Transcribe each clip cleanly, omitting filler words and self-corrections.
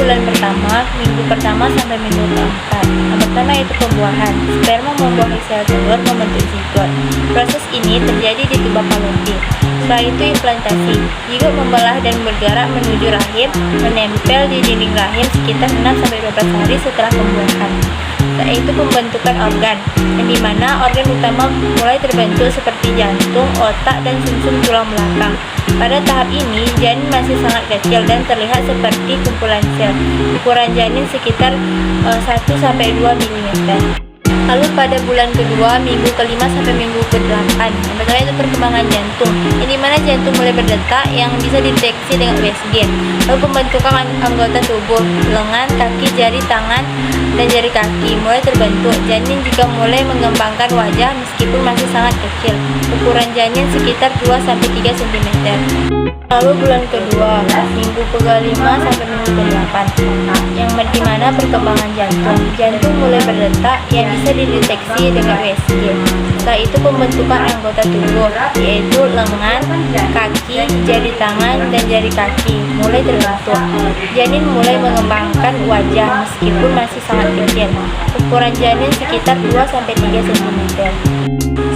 bulan pertama, minggu pertama sampai minggu keempat. Yang pertama itu pembuahan. Sperma membuahi sel telur membentuk zigot. Proses ini terjadi di tuba Fallopi. Setelah itu implantasi. Zigot membelah dan bergerak menuju rahim, menempel di dinding rahim sekitar 6-12 hari setelah pembuahan. Setelah itu pembentukan organ, yang dimana organ utama mulai terbentuk seperti jantung, otak, dan sumsum tulang belakang. Pada tahap ini, janin masih sangat kecil dan terlihat seperti kumpulan sel. Ukuran janin sekitar 1-2 mm. Lalu pada bulan kedua, minggu ke-5 sampai minggu ke-8, yang pertama itu perkembangan jantung, yang dimana jantung mulai berdetak yang bisa dideteksi dengan USG. Lalu pembentukan anggota tubuh, lengan, kaki, jari tangan, dan jari kaki mulai terbentuk. Janin juga mulai mengembangkan wajah meskipun masih sangat kecil. Ukuran janin sekitar 2-3 cm. Lalu bulan kedua, minggu ke-5 sampai minggu ke-8, yang dimana perkembangan jantung mulai berdetak yang bisa dideteksi dengan USG. Setelah itu pembentukan anggota tubuh, yaitu lengan, kaki, jari tangan, dan jari kaki mulai terbentuk. Janin mulai mengembangkan wajah meskipun masih sangat kecil. Ukuran janin sekitar 2-3 cm.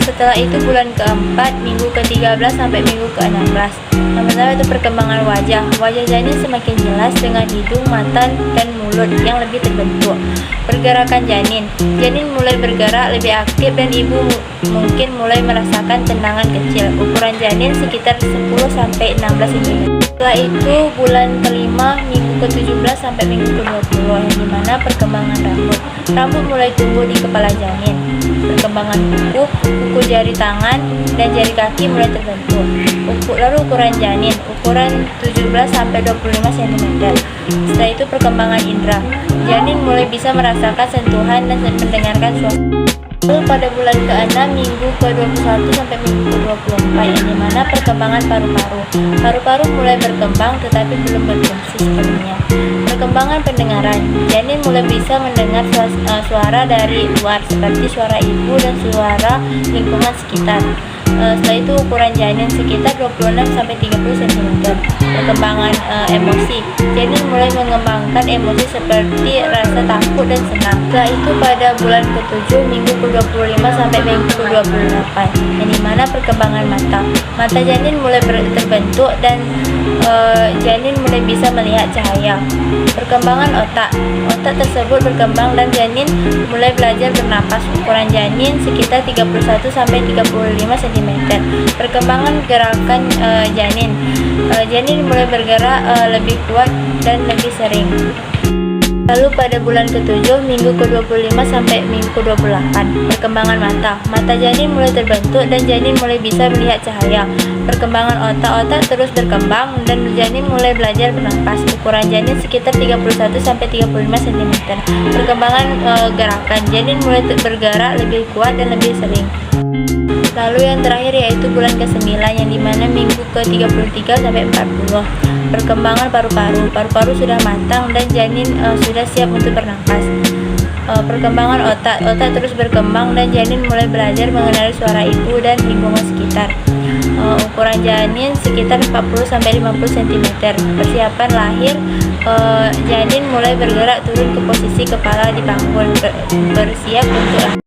Setelah itu bulan keempat, minggu ke-13 sampai minggu ke-16. Yang pertama itu perkembangan wajah. Wajah janin semakin jelas dengan hidung, mata, dan mulut yang lebih terbentuk. Pergerakan janin. Janin mulai bergerak lebih aktif dan ibu mungkin mulai merasakan tendangan kecil. Ukuran janin sekitar 10-16 cm. Setelah itu bulan kelima, minggu ke-17 sampai minggu ke-20, yang dimana perkembangan rambut. Rambut mulai tumbuh di kepala janin. Perkembangan kuku jari tangan, dan jari kaki mulai terbentuk. Lalu ukuran janin, ukuran 17-25 cm. Setelah itu perkembangan indera. Janin mulai bisa merasakan sentuhan dan mendengarkan suara. Lalu pada bulan ke-6, minggu ke-21 sampai minggu ke-24, yang dimana perkembangan paru-paru. Paru-paru mulai berkembang tetapi belum berfungsi sepenuhnya. Perkembangan pendengaran. Janin mulai bisa mendengar suara dari luar seperti suara ibu dan suara lingkungan sekitar. Setelah itu ukuran janin sekitar 26-30 cm. Perkembangan emosi. Janin mulai mengembangkan emosi seperti rasa takut dan senang. Setelah itu pada bulan ke-7, minggu ke-25 sampai minggu ke-28, yang dimana perkembangan mata. Mata janin mulai terbentuk dan janin mulai bisa melihat cahaya. Perkembangan otak. Otak tersebut berkembang dan janin mulai belajar bernapas. Ukuran janin sekitar 31-35 cm. Perkembangan gerakan janin. Janin mulai bergerak lebih kuat dan lebih sering. Lalu pada bulan ke-7, minggu ke-25 sampai minggu ke-28, perkembangan mata. Mata janin mulai terbentuk dan janin mulai bisa melihat cahaya. Perkembangan otak terus berkembang dan janin mulai belajar bernapas. Ukuran janin sekitar 31-35 cm. Perkembangan gerakan. Janin mulai bergerak lebih kuat dan lebih sering. Lalu yang terakhir yaitu bulan ke-9, yang dimana minggu ke-33 sampai 40. Perkembangan paru-paru. Paru-paru sudah matang dan janin sudah siap untuk bernapas. Perkembangan otak. Otak terus berkembang dan janin mulai belajar mengenali suara ibu dan lingkungan sekitar. Ukuran janin sekitar 40-50 cm. Persiapan lahir. Janin mulai bergerak turun ke posisi kepala di panggul, bersiap untuk